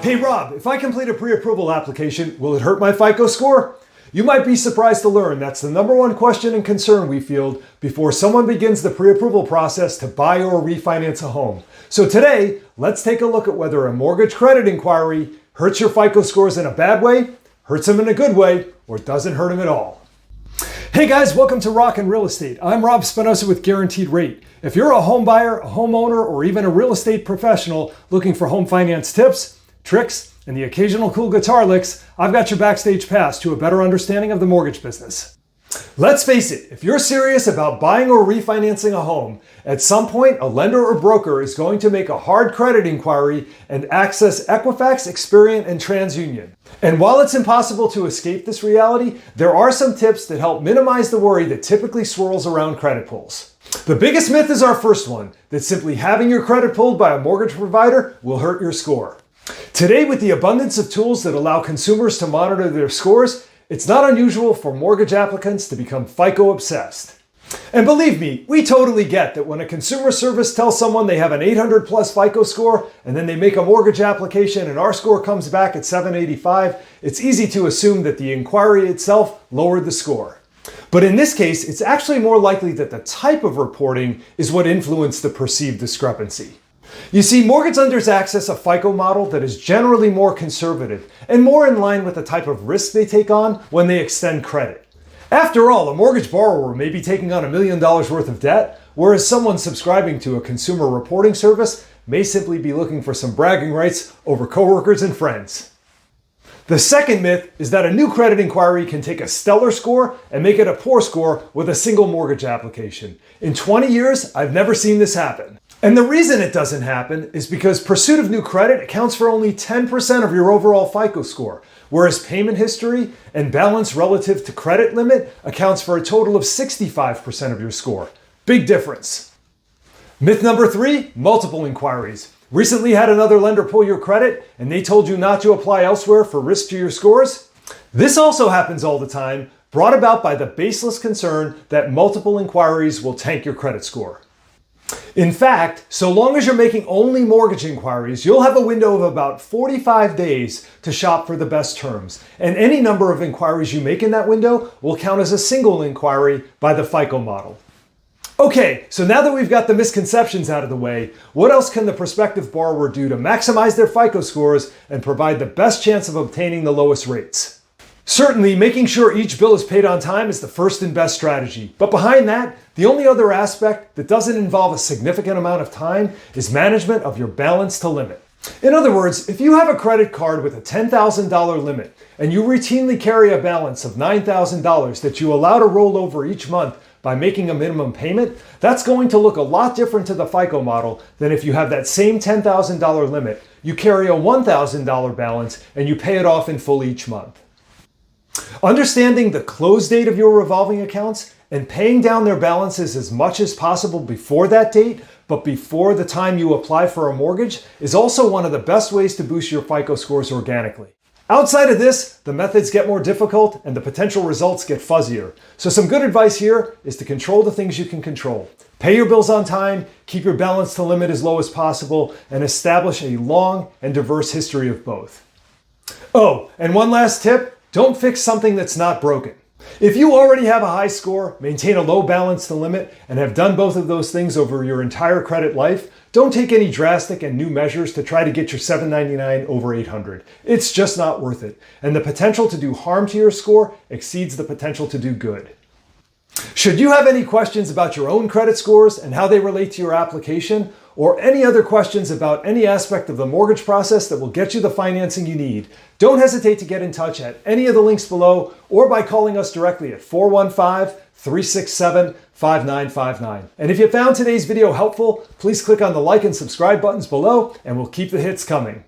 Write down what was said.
Hey Rob, if I complete a pre-approval application, will it hurt my FICO score? You might be surprised to learn that's the number one question and concern we field before someone begins the pre-approval process to buy or refinance a home. So today, let's take a look at whether a mortgage credit inquiry hurts your FICO scores in a bad way, hurts them in a good way, or doesn't hurt them at all. Hey guys, welcome to Rockin' Real Estate. I'm Rob Spinosa with Guaranteed Rate. If you're a home buyer, a homeowner, or even a real estate professional looking for home finance tips, tricks, and the occasional cool guitar licks, I've got your backstage pass to a better understanding of the mortgage business. Let's face it, if you're serious about buying or refinancing a home, at some point a lender or broker is going to make a hard credit inquiry and access Equifax, Experian, and TransUnion. And while it's impossible to escape this reality, there are some tips that help minimize the worry that typically swirls around credit pulls. The biggest myth is our first one, that simply having your credit pulled by a mortgage provider will hurt your score. Today, with the abundance of tools that allow consumers to monitor their scores, it's not unusual for mortgage applicants to become FICO obsessed. And believe me, we totally get that when a consumer service tells someone they have an 800 plus FICO score and then they make a mortgage application and our score comes back at 785, it's easy to assume that the inquiry itself lowered the score. But in this case, it's actually more likely that the type of reporting is what influenced the perceived discrepancy. You see, mortgage lenders access a FICO model that is generally more conservative and more in line with the type of risk they take on when they extend credit. After all, a mortgage borrower may be taking on $1 million worth of debt, whereas someone subscribing to a consumer reporting service may simply be looking for some bragging rights over coworkers and friends. The second myth is that a new credit inquiry can take a stellar score and make it a poor score with a single mortgage application. In 20 years, I've never seen this happen. And the reason it doesn't happen is because pursuit of new credit accounts for only 10% of your overall FICO score, whereas payment history and balance relative to credit limit accounts for a total of 65% of your score. Big difference. Myth number 3, multiple inquiries. Recently had another lender pull your credit and they told you not to apply elsewhere for risk to your scores? This also happens all the time, brought about by the baseless concern that multiple inquiries will tank your credit score. In fact, so long as you're making only mortgage inquiries, you'll have a window of about 45 days to shop for the best terms. And any number of inquiries you make in that window will count as a single inquiry by the FICO model. Okay, so now that we've got the misconceptions out of the way, what else can the prospective borrower do to maximize their FICO scores and provide the best chance of obtaining the lowest rates? Certainly, making sure each bill is paid on time is the first and best strategy. But behind that, the only other aspect that doesn't involve a significant amount of time is management of your balance to limit. In other words, if you have a credit card with a $10,000 limit and you routinely carry a balance of $9,000 that you allow to roll over each month by making a minimum payment, that's going to look a lot different to the FICO model than if you have that same $10,000 limit, you carry a $1,000 balance and you pay it off in full each month. Understanding the close date of your revolving accounts and paying down their balances as much as possible before that date, but before the time you apply for a mortgage, is also one of the best ways to boost your FICO scores organically. Outside of this, the methods get more difficult and the potential results get fuzzier. So some good advice here is to control the things you can control. Pay your bills on time, keep your balance to limit as low as possible, and establish a long and diverse history of both. Oh, and one last tip. Don't fix something that's not broken. If you already have a high score, maintain a low balance to limit, and have done both of those things over your entire credit life, don't take any drastic and new measures to try to get your 799 over 800. It's just not worth it. And the potential to do harm to your score exceeds the potential to do good. Should you have any questions about your own credit scores and how they relate to your application, or any other questions about any aspect of the mortgage process that will get you the financing you need, don't hesitate to get in touch at any of the links below or by calling us directly at 415-367-5959. And if you found today's video helpful, please click on the like and subscribe buttons below and we'll keep the hits coming.